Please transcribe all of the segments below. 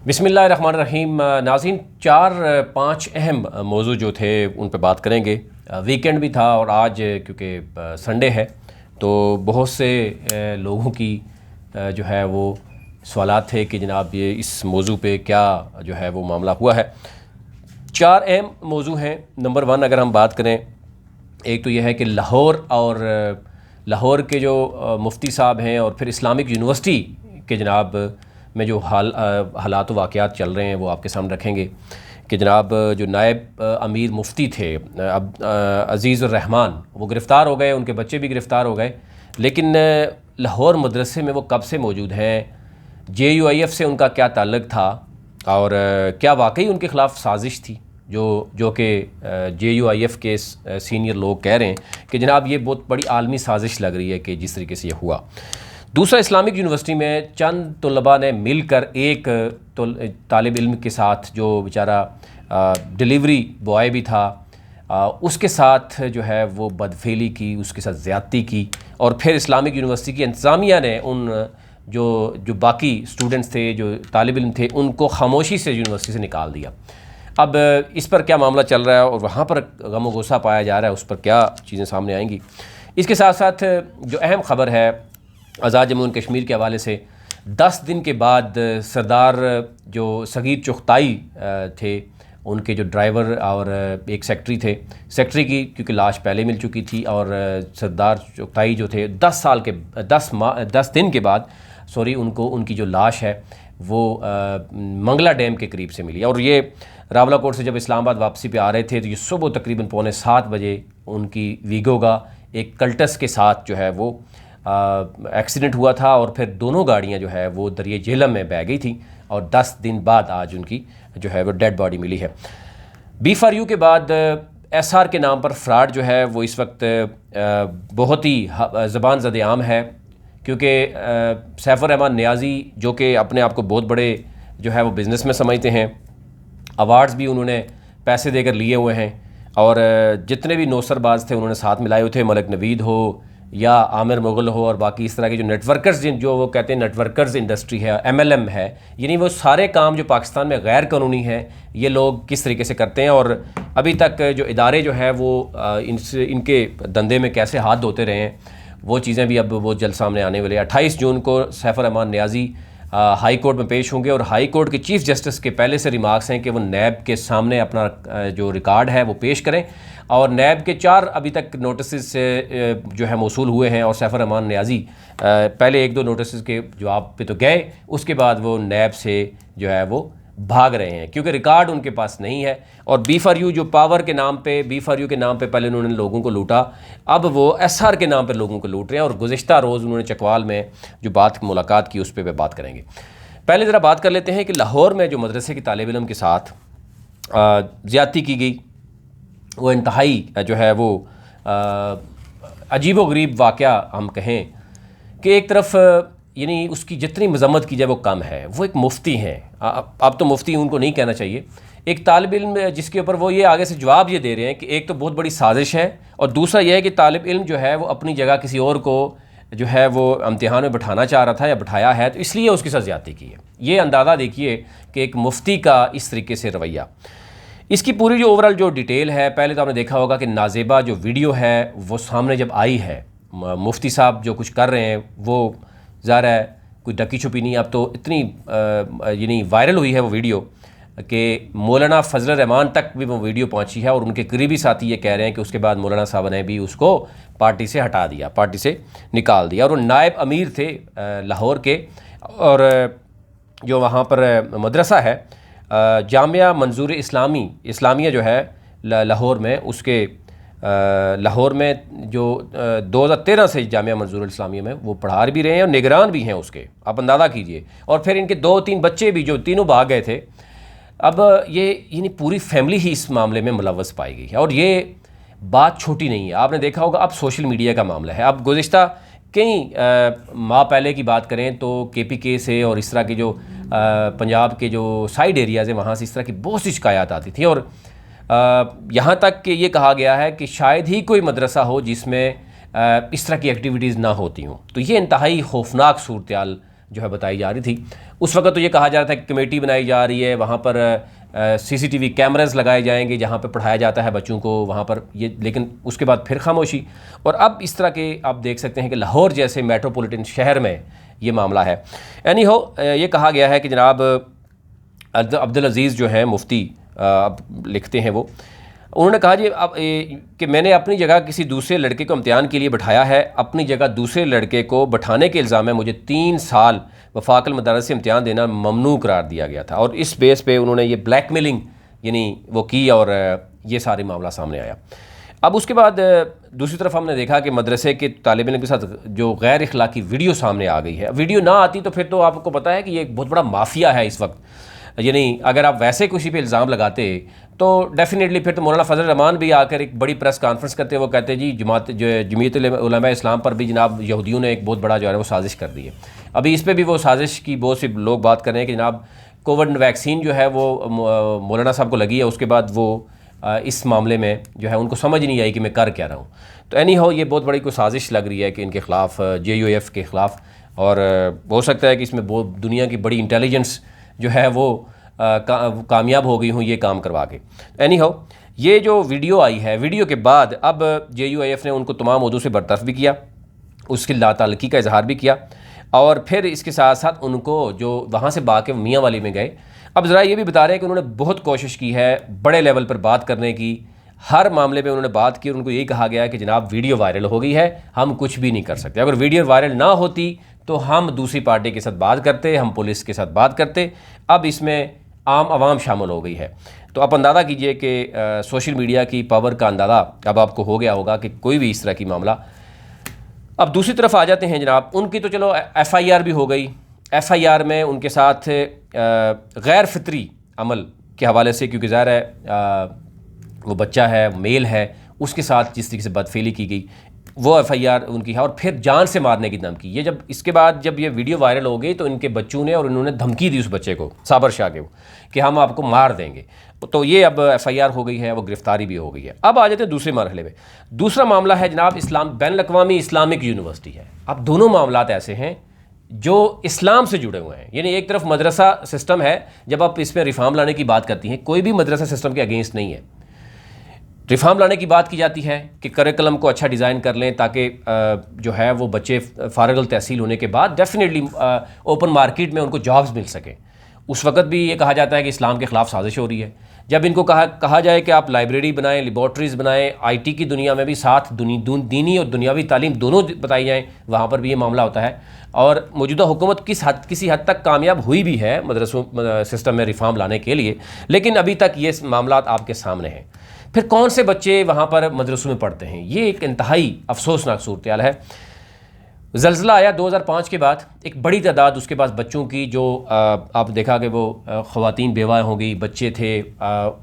बिस्मिल्लाहिर्रहमानिर्रहीम। नाज़रीन, 4-5 अहम मौजू जो थे उन पे बात करेंगे। वीकेंड भी था और आज क्योंकि संडे है तो बहुत से लोगों की जो है वो सवालात थे कि जनाब ये इस मौजू पे क्या जो है वो मामला हुआ है। 4 अहम मौजू हैं। नंबर 1 अगर हम बात करें, एक तो यह है कि लाहौर के जो मुफ्ती साहब हैं और फिर इस्लामिक यूनिवर्सिटी के जनाब में जो हालात वाक़यात चल रहे हैं वो आपके सामने रखेंगे कि जनाब जो नायब अमीर मुफ्ती थे अब अज़ीज़ुर रहमान, वो गिरफ़्तार हो गए, उनके बच्चे भी गिरफ़्तार हो गए। लेकिन लाहौर मदरसे में वो कब से मौजूद हैं, JUIF से उनका क्या ताल्लुक़ था और क्या वाकई उनके ख़िलाफ़ साजिश थी जो कि JUIF के सीनियर लोग कह रहे हैं कि जनाब ये बहुत बड़ी आलमी साजिश लग रही है कि जिस तरीके से ये हुआ। दूसरा, इस्लामिक यूनिवर्सिटी में चंद तलबा ने मिलकर एक तालिब इल्म के साथ जो बेचारा डिलीवरी बॉय भी था उसके साथ जो है वो बदफेली की, उसके साथ ज़्यादती की और फिर इस्लामिक यूनिवर्सिटी की इंतज़ामिया ने उन जो बाकी स्टूडेंट्स थे, जो तालिब इल्म थे, उनको खामोशी से यूनिवर्सिटी से निकाल दिया। अब इस पर क्या मामला चल रहा है और वहाँ पर गम व गुस्सा पाया जा रहा है, उस पर क्या चीज़ें सामने आएंगी। इसके साथ साथ जो अहम ख़बर है आज़ाद जम्मू एंड कश्मीर के हवाले से, 10 दिन के बाद सरदार जो सगीर चुगताई थे, उनके जो ड्राइवर और एक सेक्रेटरी थे, सेक्रेटरी की क्योंकि लाश पहले मिल चुकी थी और सरदार चुगताई जो थे 10 दिन के बाद उनकी जो लाश है वो मंगला डैम के करीब से मिली। और ये रावलाकोट से जब इस्लामाबाद वापसी पे आ रहे थे तो ये सुबह तकरीबन 6:45 बजे उनकी वीगो का एक कल्टस के साथ जो है वो एक्सीडेंट हुआ था और फिर दोनों गाड़ियां जो है वो दरिया झेलम में बह गई थी और 10 दिन बाद आज उनकी जो है वो डेड बॉडी मिली है। B4U के बाद SR के नाम पर फ्रॉड जो है वो इस वक्त बहुत ही ज़बान ज़द-ए-आम है, क्योंकि सैफुर रहमान नियाज़ी जो कि अपने आप को बहुत बड़े जो है वो बिज़नेस में समझते हैं, अवार्ड्स भी उन्होंने पैसे देकर लिए हुए हैं और जितने भी नौसरबाज थे उन्होंने साथ मिलाए हुए थे, मलिक नवीद हो या आमिर मुग़ल हो और बाकी इस तरह के जो नेटवर्कर्स जो वो कहते हैं नेटवर्कर्स इंडस्ट्री है, MLM है, यानी वो सारे काम जो पाकिस्तान में गैर कानूनी है ये लोग किस तरीके से करते हैं और अभी तक जो इदारे जो है वो इनके धंधे में कैसे हाथ धोते रहे हैं, वो चीज़ें भी अब वो जल्द सामने आने वाले। 28 जून को सैफुर रहमान नियाज़ी हाई कोर्ट में पेश होंगे और हाई कोर्ट के चीफ जस्टिस के पहले से रिमार्क्स हैं कि वो नैब के सामने अपना जो रिकॉर्ड है वो पेश करें और नैब के 4 अभी तक नोटिस जो है मौसूल हुए हैं और सैफुर रहमान नियाज़ी पहले 1-2 नोटिस के जवाब पे तो गए, उसके बाद वो नैब से जो है वो भाग रहे हैं क्योंकि रिकॉर्ड उनके पास नहीं है। और B4U जो पावर के नाम पे B4U के नाम पे पहले उन्होंने लोगों को लूटा, अब वो SR के नाम पे लोगों को लूट रहे हैं और गुज़िश्ता रोज़ उन्होंने चकवाल में जो मुलाकात की उस पर बात करेंगे। पहले ज़रा बात कर लेते हैं कि लाहौर में जो मदरसे की तालिब इल्म के साथ ज़्यादती की गई, वो इंतहाई जो है वो अजीब व गरीब वाक़या हम कहें कि एक तरफ यानी उसकी जितनी मजम्मत की जाए वो कम है। वो एक मुफ्ती हैं, अब तो मुफ्ती उनको नहीं कहना चाहिए, एक तालिब इल्म जिसके ऊपर वो ये आगे से जवाब ये दे रहे हैं कि एक तो बहुत बड़ी साजिश है और दूसरा यह है कि तालिब इल्म जो है वो अपनी जगह किसी और को जो है वो इम्तिहान में बैठाना चाह रहा था या बैठाया है तो इसलिए उसके साथ ज़्यादती की है। ये अंदाज़ा देखिए कि एक मुफ्ती का इस तरीके से रवैया। इसकी पूरी जो ओवरऑल जो डिटेल है, पहले तो आपने देखा होगा कि नाजेबा जो वीडियो है वो सामने जब आई है, मुफ्ती साहब जो कुछ कर रहे हैं वो ज़ाहिर है कोई ढकी छुपी नहीं। अब तो इतनी यानी वायरल हुई है वो वीडियो कि मौलाना फजल रहमान तक भी वो वीडियो पहुंची है और उनके करीबी साथी ये कह रहे हैं कि उसके बाद मौलाना साहब ने भी उसको पार्टी से हटा दिया, पार्टी से निकाल दिया। और वो नायब अमीर थे लाहौर के और जो वहाँ पर मदरसा है जामिया मंजूर इस्लामिया जो है लाहौर में, उसके लाहौर में जो 2013 से जामिया मंजूर इस्लामिया में वो पढ़ा भी रहे हैं और निगरान भी हैं उसके, आप अंदाज़ा कीजिए। और फिर इनके 2-3 बच्चे भी जो तीनों भाग गए थे। अब ये यानी पूरी फैमिली ही इस मामले में मुलव्वस पाई गई है और ये बात छोटी नहीं है। आपने देखा होगा अब सोशल मीडिया का मामला है। अब गुज़िश्ता कई माह पहले की बात करें तो KPK से और इस तरह के जो पंजाब के जो साइड एरियाज़ हैं वहाँ से इस तरह की बहुत सी शिकायत आती थी और यहाँ तक कि ये कहा गया है कि शायद ही कोई मदरसा हो जिसमें इस तरह की एक्टिविटीज़ ना होती हों। तो ये इंतहाई खौफनाक सूरत जो है बताई जा रही थी। उस वक्त तो ये कहा जा रहा था कि कमेटी बनाई जा रही है, वहाँ पर CCTV कैमरास लगाए जाएंगे जहाँ पे पढ़ाया जाता है बच्चों को वहाँ पर, ये लेकिन उसके बाद फिर खामोशी। और अब इस तरह के आप देख सकते हैं कि लाहौर जैसे मेट्रोपॉलिटन शहर में ये मामला है। एनी हो, ये कहा गया है कि जनाब अब्दुल अजीज़ जो है मुफ्ती, अब लिखते हैं वो, उन्होंने कहा जी अब कि मैंने अपनी जगह किसी दूसरे लड़के को इम्तिहान के लिए बैठाया है, अपनी जगह दूसरे लड़के को बैठाने के इल्ज़ाम में मुझे 3 साल वफाकल मदारस से इम्तिहान देना ममनू करार दिया गया था। और इस बेस पे उन्होंने ये ब्लैकमेलिंग यानी वो की और ये सारी मामला सामने आया। अब उसके बाद दूसरी तरफ हमने देखा कि मदरसे के तालिब इल्म के साथ जो गैर अखलाकी वीडियो सामने आ गई है। वीडियो ना आती तो फिर तो आपको पता है कि ये एक बहुत बड़ा माफिया है इस वक्त, यानी अगर आप वैसे किसी पे इल्ज़ाम लगाते तो डेफिनेटली फिर तो मौलाना फजल रहमान भी आकर एक बड़ी प्रेस कॉन्फ्रेंस करते, वो कहते जी जमीयत उलमा इस्लाम पर भी जनाब यहूदियों ने एक बहुत बड़ा जो है वो साजिश कर दी है। अभी इस पर भी वो साजिश की बहुत से लोग बात कर रहे हैं कि जनाब कोविड वैक्सीन जो है वो मौलाना साहब को लगी है, उसके बाद वो इस मामले में जो है उनको समझ नहीं आई कि मैं कर क्या रहा हूँ। तो एनी हाउ ये बहुत बड़ी कोई साजिश लग रही है कि इनके ख़िलाफ़, JUF के ख़िलाफ़, और हो सकता है कि इसमें बहुत दुनिया की बड़ी इंटेलिजेंस जो है वो कामयाब हो गई हूँ ये काम करवा के। एनी हाउ ये जो वीडियो आई है, वीडियो के बाद अब JUF ने उनको तमाम उहदों से बरतरफ भी किया, उसकी लाताल्लुकी का इजहार भी किया, और फिर इसके साथ साथ उनको जो वहाँ से बाके मियाँ वाली में गए। अब ज़रा ये भी बता रहे हैं कि उन्होंने बहुत कोशिश की है बड़े लेवल पर बात करने की, हर मामले में उन्होंने बात की और उनको यही कहा गया है कि जनाब वीडियो वायरल हो गई है, हम कुछ भी नहीं कर सकते। अगर वीडियो वायरल ना होती तो हम दूसरी पार्टी के साथ बात करते, हम पुलिस के साथ बात करते। अब इसमें आम आवाम शामिल हो गई है। तो आप अंदाज़ा कीजिए कि सोशल मीडिया की पावर का अंदाज़ा अब आपको हो गया होगा कि कोई भी इस तरह की मामला। अब दूसरी तरफ आ जाते हैं जनाब, उनकी तो चलो FIR भी हो गई। FIR में उनके साथ गैर फितरी अमल के हवाले से, क्योंकि ज़ाहिर है वो बच्चा है, मेल है, उसके साथ जिस तरीके से बदफेली की गई वो FIR उनकी है, और फिर जान से मारने की धमकी। ये जब इसके बाद जब ये वीडियो वायरल हो गई तो इनके बच्चों ने और उन्होंने धमकी दी उस बच्चे को, साबर शाह के, कि हम आपको मार देंगे। तो ये अब FIR हो गई है, वो गिरफ्तारी भी हो गई है। अब आ जाते हैं दूसरे मरहले में। दूसरा मामला है जनाब बैनुल-अक़वामी इस्लामिक यूनिवर्सिटी है। अब दोनों मामलात ऐसे हैं जो इस्लाम से जुड़े हुए हैं, यानी एक तरफ मदरसा सिस्टम है, जब आप इसमें रिफॉर्म लाने की बात करती हैं, कोई भी मदरसा सिस्टम के अगेंस्ट नहीं है। रिफॉर्म लाने की बात की जाती है कि करिकुलम को अच्छा डिज़ाइन कर लें ताकि जो है वो बच्चे फारगुल तहसील होने के बाद डेफिनेटली ओपन मार्केट में उनको जॉब्स मिल सकें। उस वक्त भी ये कहा जाता है कि इस्लाम के ख़िलाफ़ साजिश हो रही है। जब इनको कहा जाए कि आप लाइब्रेरी बनाएं, लेबॉर्ट्रीज़ बनाएं, IT की दुनिया में भी साथ दीनी और दुनियावी तालीम दोनों बताई जाएँ, वहाँ पर भी ये मामला होता है। और मौजूदा हुकूमत किसी हद तक कामयाब हुई भी है मदरसों सिस्टम में रिफॉर्म लाने के लिए, लेकिन अभी तक ये मामला आपके सामने हैं। फिर कौन से बच्चे वहाँ पर मदरसों में पढ़ते हैं, ये एक इंतहाई अफसोसनाक सूरत हाल है। ज़ल्ज़ला आया 2005 के बाद, एक बड़ी तादाद उसके पास बच्चों की, जो आप देखा कि वो ख़वातीन बेवा होंगी, बच्चे थे,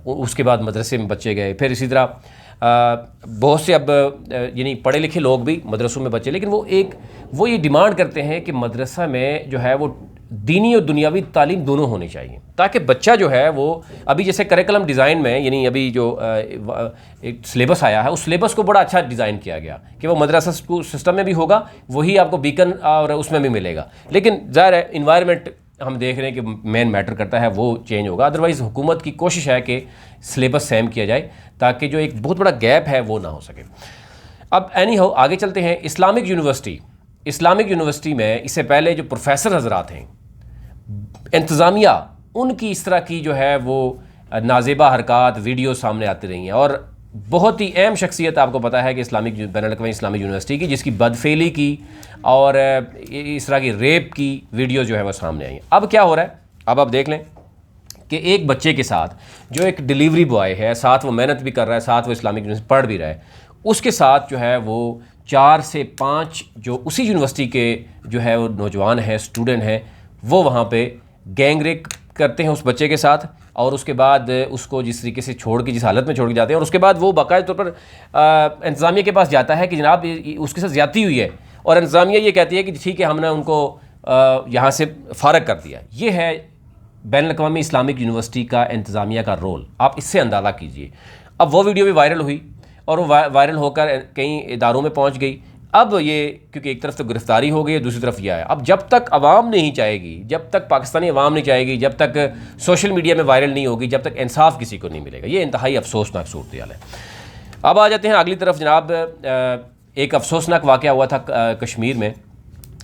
उसके बाद मदरसे में बच्चे गए। फिर इसी तरह बहुत से अब यानी पढ़े लिखे लोग भी मदरसों में बच्चे, लेकिन वो ये डिमांड करते हैं कि मदरसा में जो है वो दीनी और दुनियावी तालीम दोनों होनी चाहिए, ताकि बच्चा जो है वो अभी जैसे करिकुलम डिज़ाइन में, यानी अभी जो एक सिलेबस आया है, उस सिलेबस को बड़ा अच्छा डिज़ाइन किया गया कि वो मदरसा सिस्टम में भी होगा, वही आपको बीकन और उसमें भी मिलेगा। लेकिन ज़ाहिर है इन्वायरमेंट हम देख रहे हैं कि मेन मैटर करता है, वो चेंज होगा। अदरवाइज़ हुकूमत की कोशिश है कि सिलेबस सेम किया जाए ताकि जो एक बहुत बड़ा गैप है वो ना हो सके। अब एनी हाउ आगे चलते हैं। इस्लामिक यूनिवर्सिटी में इससे पहले जो प्रोफेसर हजरात हैं, इंतज़ामिया, उनकी इस तरह की जो है वो नाजेबा हरकत वीडियो सामने आती रही हैं, और बहुत ही अहम शख्सियत आपको पता है कि बैनुल-अक़वामी इस्लामिक यूनिवर्सिटी की, जिसकी बदफेली की और इस तरह की रेप की वीडियो जो है वो सामने आई है। अब क्या हो रहा है, अब आप देख लें कि एक बच्चे के साथ जो एक डिलीवरी बॉय है, साथ वो मेहनत भी कर रहा है, साथ वो इस्लामिक यूनिवर्सिटी पढ़ भी रहा है, उसके साथ जो है वो 4 से 5 जो उसी यूनिवर्सिटी के जो है वो नौजवान हैं, स्टूडेंट हैं, वो वहाँ पे गैंग रेप करते हैं उस बच्चे के साथ, और उसके बाद उसको जिस तरीके से जिस हालत में छोड़ के जाते हैं, और उसके बाद वो बाकायदा तौर पर इंतज़ामिया के पास जाता है कि जनाब उसके साथ ज़्यादती हुई है, और इंतज़ामिया ये कहती है कि ठीक है हमने उनको यहाँ से फ़ारग कर दिया। ये है बैनुल-अक़वामी इस्लामिक यूनिवर्सिटी का इंतज़ामिया का रोल, आप इससे अंदाज़ा कीजिए। अब वो वीडियो भी वायरल हुई और वो वायरल होकर कई इदारों में पहुँच गई। अब ये क्योंकि एक तरफ तो गिरफ्तारी हो गई है, दूसरी तरफ यह है। अब जब तक आवाम नहीं चाहेगी, जब तक पाकिस्तानी आवाम नहीं चाहेगी, जब तक सोशल मीडिया में वायरल नहीं होगी, जब तक इंसाफ किसी को नहीं मिलेगा, ये इंतहाई अफसोसनाक सूरत हाल है। अब आ जाते हैं अगली तरफ जनाब। एक अफसोसनाक वाक़या हुआ था कश्मीर में।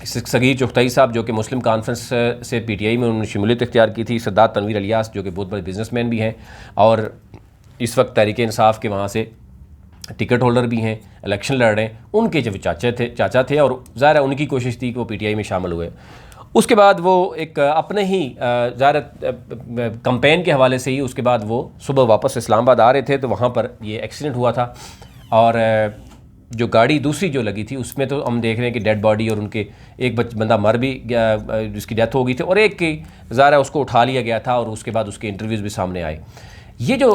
सगीर चुगताई साहब जो कि मुस्लिम कॉन्फ्रेंस से पीटीआई में उन्होंने शमूलियत इख्तियार की थी, सरदार तनवीर अलियास जो कि बहुत बड़े बिजनेसमैन भी हैं और इस वक्त तहरीक इंसाफ के वहाँ से टिकट होल्डर भी हैं, इलेक्शन लड़ रहे हैं, उनके जब चाचा थे और ज़ाहिर है उनकी कोशिश थी कि वो पीटीआई में शामिल हुए। उसके बाद वो एक अपने ही ज़ाहिर कंपेन के हवाले से ही उसके बाद वो सुबह वापस इस्लामाबाद आ रहे थे तो वहाँ पर ये एक्सीडेंट हुआ था। और जो गाड़ी दूसरी जो लगी थी उसमें तो हम देख रहे हैं कि डेड बॉडी और उनके एक बंदा मर भी गया जिसकी डेथ हो गई थी और एक की ज़ाहिर उसको उठा लिया गया था और उसके बाद उसके इंटरव्यूज़ भी सामने आए। ये जो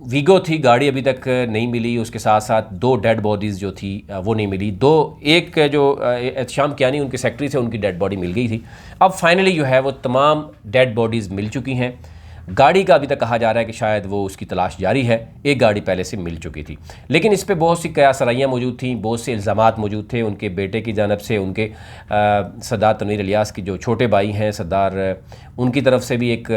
वीगो थी गाड़ी अभी तक नहीं मिली, उसके साथ साथ 2 डेड बॉडीज़ जो थी वो नहीं मिली। एक जो एहतशाम कियानी उनके सेक्रेटरी थे उनकी डेड बॉडी मिल गई थी। अब फाइनली जो है वो तमाम डेड बॉडीज़ मिल चुकी हैं। गाड़ी का अभी तक कहा जा रहा है कि शायद वो उसकी तलाश जारी है, एक गाड़ी पहले से मिल चुकी थी। लेकिन इस पे बहुत सी कयासराइयाँ मौजूद थी, बहुत से इल्ज़ामात मौजूद थे उनके बेटे की जानब से, उनके सरदार तनवीर अलियास की जो छोटे भाई हैं सरदार, उनकी तरफ से भी एक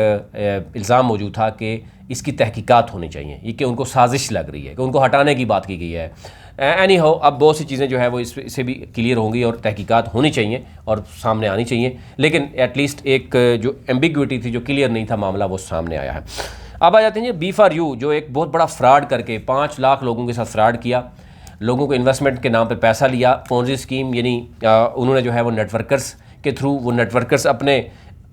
इल्ज़ाम मौजूद था कि इसकी तहकीकात होनी चाहिए, ये कि उनको साजिश लग रही है, कि उनको हटाने की बात की गई है। एनी हो, अब बहुत सी चीज़ें जो है वो इससे भी क्लियर होंगी और तहकीकात होनी चाहिए और सामने आनी चाहिए। लेकिन एटलीस्ट एक जो एम्बिग्विटी थी, जो क्लियर नहीं था मामला, वो सामने आया है। अब आ जाते हैं B4U जो एक बहुत बड़ा फ्रॉड करके 5 लाख लोगों के साथ फ्रॉड किया, लोगों को इन्वेस्टमेंट के नाम पर पैसा लिया, पोंजी स्कीम, यानी उन्होंने जो है वो नेटवर्कर्स के थ्रू, वो नेटवर्कर्स अपने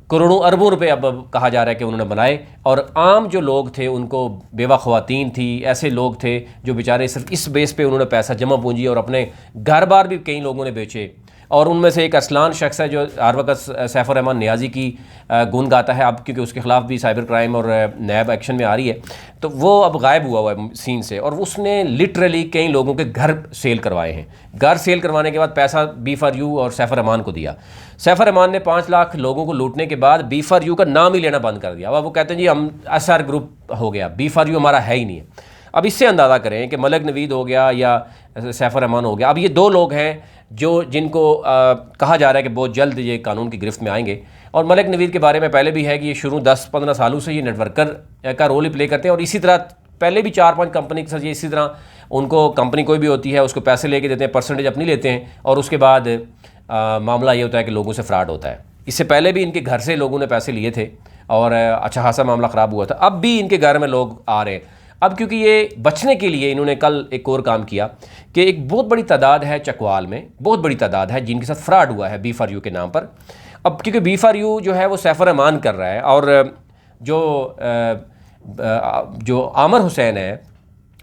करोड़ों अरबों रुपए अब कहा जा रहा है कि उन्होंने बनाए और आम जो लोग थे उनको, बेवा ख़वातीन थी, ऐसे लोग थे जो बेचारे सिर्फ इस बेस पे उन्होंने पैसा जमा पूंजी और अपने घर बार भी कई लोगों ने बेचे। और उनमें से एक असलान शख्स है जो हर वक्त सैफ रहमान नियाज़ी की गुण गाता है, अब क्योंकि उसके ख़िलाफ़ भी साइबर क्राइम और नैब एक्शन में आ रही है, तो वो अब गायब हुआ है सीन से। और उसने लिटरली कई लोगों के घर सेल करवाए हैं। घर सेल करवाने के बाद पैसा B4U और सैफ रहमान को दिया। सैफ रहमान ने 5 लाख लोगों को लूटने के बाद B4U का नाम ही लेना बंद कर दिया। अब वो कहते हैं जी हम SR ग्रुप हो गया, B4U हमारा है ही नहीं है। अब इससे अंदाज़ा करें कि मलक नवीद हो गया या सैफ रहमान हो गया, अब ये 2 लोग हैं जिनको कहा जा रहा है कि बहुत जल्द ये कानून की गिरफ्त में आएंगे। और मलक नवीद के बारे में पहले भी है कि ये शुरू 10-15 सालों से ये नेटवर्कर का रोल ही प्ले करते हैं और इसी तरह पहले भी 4-5 कंपनी के साथ ये इसी तरह, उनको कंपनी कोई भी होती है उसको पैसे लेके देते हैं, परसेंटेज अपनी लेते हैं और उसके बाद मामला ये होता है कि लोगों से फ्रॉड होता है। इससे पहले भी इनके घर से लोगों ने पैसे लिए थे और अच्छा खासा मामला ख़राब हुआ था। अब भी इनके घर में लोग आ रहे हैं। अब क्योंकि ये बचने के लिए इन्होंने कल एक और काम किया कि एक बहुत बड़ी तादाद है चकवाल में, बहुत बड़ी तादाद है जिनके साथ फ्रॉड हुआ है B4U के नाम पर। अब क्योंकि B4U जो है वो सैफ रहमान कर रहा है और जो आमिर हुसैन है,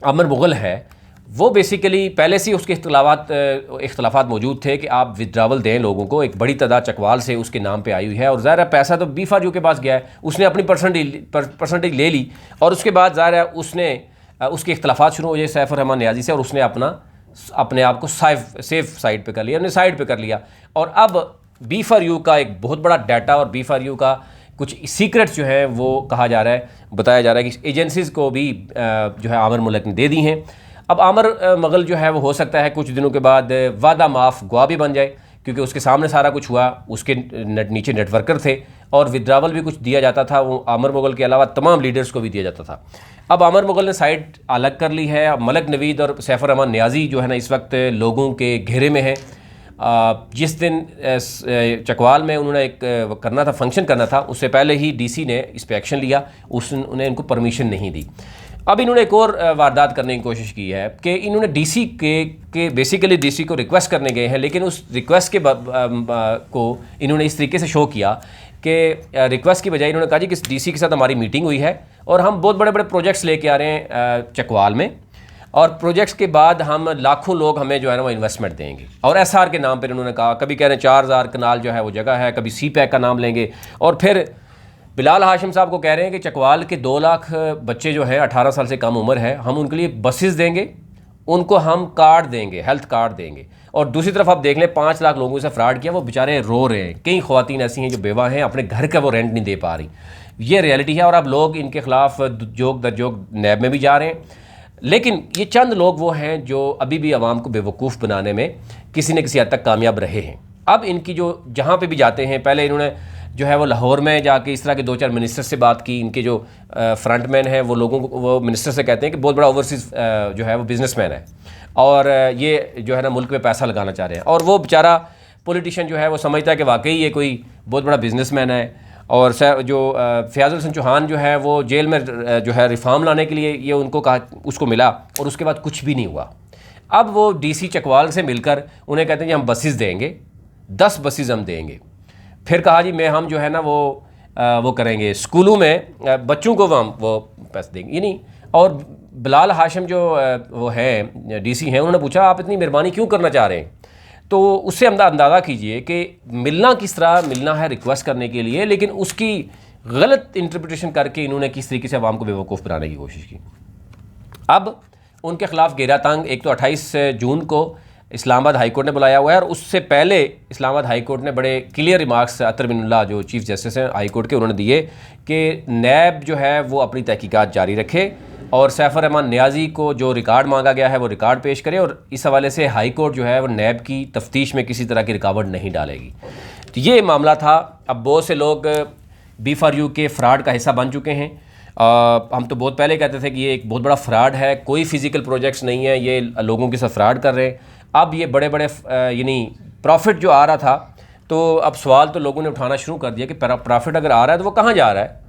आमिर मुग़ल है, वो बेसिकली पहले से ही उसके इख्तलाफात मौजूद थे कि आप विड्रावल दें लोगों को। एक बड़ी तादाद चकवाल से उसके नाम पे आई हुई है और ज़ाहिर है पैसा तो B4U के पास गया है, उसने अपनी परसेंटेज ले ली और उसके बाद ज़ाहिर है उसने उसके इख्तलाफात शुरू हो गए सैफ रहमान नियाज़ी से और उसने अपने आप को सेफ साइड पे कर लिया, अपने साइड पे कर लिया। और अब B4U का एक बहुत बड़ा डाटा और B4U का कुछ सीक्रेट्स जो है वो कहा जा रहा है, बताया जा रहा है कि एजेंसीज़ को भी जो है आमिर मुल्क ने दे दी हैं। अब आमिर मुग़ल जो है वो हो सकता है कुछ दिनों के बाद वादा माफ़ गवाह भी बन जाए, क्योंकि उसके सामने सारा कुछ हुआ, उसके नीचे नेटवर्कर थे और विड्रावल भी कुछ दिया जाता था, वो आमिर मुग़ल के अलावा तमाम लीडर्स को भी दिया जाता था। अब आमिर मुग़ल ने साइड अलग कर ली है। अब मलक नवीद और सैफ रहमान नियाज़ी जो है ना इस वक्त लोगों के घेरे में है। जिस दिन चकवाल में उन्होंने एक करना था, फंक्शन करना था, उससे पहले ही DC ने इस पर एक्शन लिया, उन्हें इनको परमिशन नहीं दी। अब इन्होंने एक और वारदात करने की कोशिश की है कि इन्होंने DC के बेसिकली DC को रिक्वेस्ट करने गए हैं, लेकिन उस रिक्वेस्ट के को इन्होंने इस तरीके से शो किया कि रिक्वेस्ट की बजाय इन्होंने कहा जी कि DC के साथ हमारी मीटिंग हुई है और हम बहुत बड़े बड़े प्रोजेक्ट्स लेके आ रहे हैं चकवाल में, और प्रोजेक्ट्स के बाद हम लाखों लोग हमें जो है ना वो इन्वेस्टमेंट देंगे। और SR के नाम पर इन्होंने कहा, कभी कह रहे हैं 4000 कनाल जो है वो जगह है, कभी CPAC का नाम लेंगे। और फिर बिलाल हाशिम साहब को कह रहे हैं कि चकवाल के 2 लाख बच्चे जो हैं 18 साल से कम उम्र है, हम उनके लिए बसेस देंगे, उनको हम कार्ड देंगे, हेल्थ कार्ड देंगे। और दूसरी तरफ आप देख लें 5 लाख लोगों से फ्रॉड किया, वो बेचारे रो रहे हैं। कई ख़वातीन ऐसी हैं जो बेवा हैं, अपने घर का वो रेंट नहीं दे पा रही। ये रियलिटी है। और अब लोग इनके ख़िलाफ़ जोग दर जोग नैब में भी जा रहे हैं। लेकिन ये चंद लोग वो हैं जो अभी भी आवाम को बेवकूफ़ बनाने में किसी न किसी हद तक कामयाब रहे हैं। अब इनकी जो जहाँ पे भी जाते हैं, पहले इन्होंने जो है वो लाहौर में जाके इस तरह के 2-4 मिनिस्टर से बात की। इनके जो फ्रंटमैन हैं वो लोगों को, वो मिनिस्टर से कहते हैं कि बहुत बड़ा ओवरसीज़ जो है वो बिजनेसमैन है और ये जो है ना मुल्क में पैसा लगाना चाह रहे हैं। और वो बेचारा पॉलिटिशियन जो है वो समझता है कि वाकई ये कोई बहुत बड़ा बिजनेसमैन है। और जो फ़याज़ुल हसन चौहान जो है वो जेल में जो है रिफॉर्म लाने के लिए ये उनको कहा, उसको मिला और उसके बाद कुछ भी नहीं हुआ। अब वो डीसी चकवाल से मिलकर उन्हें कहते हैं कि हम बसेस देंगे, 10 बसेस हम देंगे। फिर कहा जी हम जो है ना वो करेंगे स्कूलों में बच्चों को वो पैसे देंगे, ये नहीं। और बिलाल हाशिम जो वो है डीसी हैं, उन्होंने पूछा आप इतनी मेहरबानी क्यों करना चाह रहे हैं? तो उससे अंदाज़ा कीजिए कि मिलना किस तरह मिलना है रिक्वेस्ट करने के लिए, लेकिन उसकी गलत इंटरप्रिटेशन करके इन्होंने किस तरीके से आवाम को बेवकूफ़ बनाने की कोशिश की। अब उनके खिलाफ घेरा तंग एक तो 28 जून को इस्लामाबाद हाई कोर्ट ने बुलाया हुआ है, और उससे पहले इस्लामाबाद हाई कोर्ट ने बड़े क्लियर रिमार्क्स अतर बिनुल्लाह जो चीफ़ जस्टिस हैं हाई कोर्ट के, उन्होंने दिए कि नैब जो है वो अपनी तहकीकात जारी रखे और सैफ रहमान नियाज़ी को जो रिकॉर्ड मांगा गया है वो रिकॉर्ड पेश करे, और इस हवाले से हाई कोर्ट जो है वो नैब की तफ्तीश में किसी तरह की रुकावट नहीं डालेगी। तो ये मामला था। अब बहुत से लोग B4U के फ्रॉड का हिस्सा बन चुके हैं। हम तो बहुत पहले कहते थे कि ये एक बहुत बड़ा फ्रॉड है, कोई फिज़िकल प्रोजेक्ट्स नहीं है, ये लोगों के साथ फ्रॉड कर रहे हैं। अब ये बड़े बड़े यानी प्रॉफिट जो आ रहा था, तो अब सवाल तो लोगों ने उठाना शुरू कर दिया कि प्रॉफिट अगर आ रहा है तो वो कहाँ जा रहा है?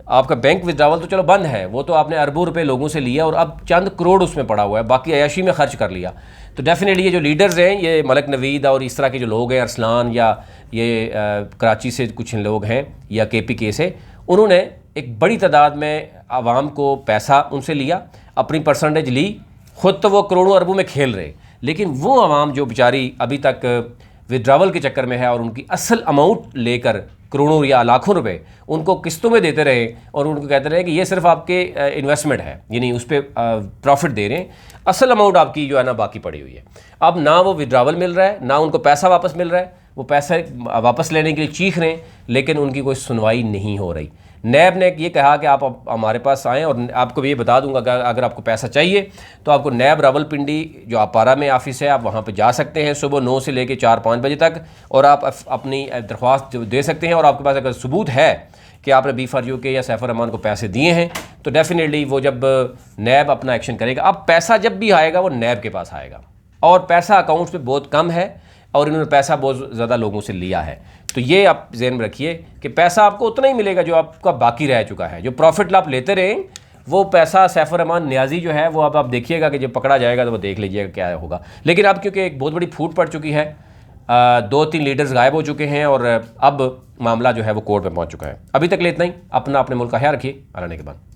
आपका बैंक विड्रावल तो चलो बंद है, वो तो आपने अरबों रुपए लोगों से लिया और अब चंद करोड़ उसमें पड़ा हुआ है, बाकी अयाशी में खर्च कर लिया। तो डेफिनेटली ये जो लीडर्स हैं, ये मलक नवीद और इस तरह के जो लोग हैं, अरसलान या ये कराची से कुछ लोग हैं या KPK से, उन्होंने एक बड़ी तादाद में आवाम को पैसा उनसे लिया, अपनी परसेंटेज ली, ख़ुद तो वो करोड़ों अरबों में खेल रहे, लेकिन वो आवाम जो बेचारी अभी तक विड्रावल के चक्कर में है और उनकी असल अमाउंट लेकर करोड़ों या लाखों रुपए उनको किस्तों में देते रहे और उनको कहते रहे कि ये सिर्फ आपके इन्वेस्टमेंट है, यानी उस पर प्रॉफिट दे रहे हैं, असल अमाउंट आपकी जो है ना बाकी पड़ी हुई है। अब ना वो विड्रावल मिल रहा है, ना उनको पैसा वापस मिल रहा है, वो पैसा वापस लेने के लिए चीख रहे हैं, लेकिन उनकी कोई सुनवाई नहीं हो रही। नैब ने ये कहा कि आप हमारे पास आएँ, और आपको भी ये बता दूंगा कि अगर आपको पैसा चाहिए तो आपको नैब रावलपिंडी जो आपारा में ऑफिस है, आप वहाँ पे जा सकते हैं सुबह 9 से लेकर 4-5 बजे तक, और आप अपनी दरख्वास्त दे सकते हैं। और आपके पास अगर सबूत है कि आपने B4U के या सैफ रहमान को पैसे दिए हैं, तो डेफिनेटली वो जब नैब अपना एक्शन करेगा, अब पैसा जब भी आएगा वो नैब के पास आएगा, और पैसा अकाउंट्स में बहुत कम है और इन्होंने पैसा बहुत ज़्यादा लोगों से लिया है। तो ये आप ज़हन में रखिए कि पैसा आपको उतना ही मिलेगा जो आपका बाकी रह चुका है। जो प्रॉफिट आप लेते रहें, वो पैसा सैफ रहमान नियाज़ी जो है वो अब आप देखिएगा कि जब पकड़ा जाएगा तो वो देख लीजिएगा क्या होगा। लेकिन अब क्योंकि एक बहुत बड़ी फूट पड़ चुकी है, 2-3 लीडर्स गायब हो चुके हैं और अब मामला जो है वो कोर्ट में पहुँच चुका है। अभी तक ले इतना ही। अपने मुल्क का ख्याल रखिए। अल्लाह ने के बाद।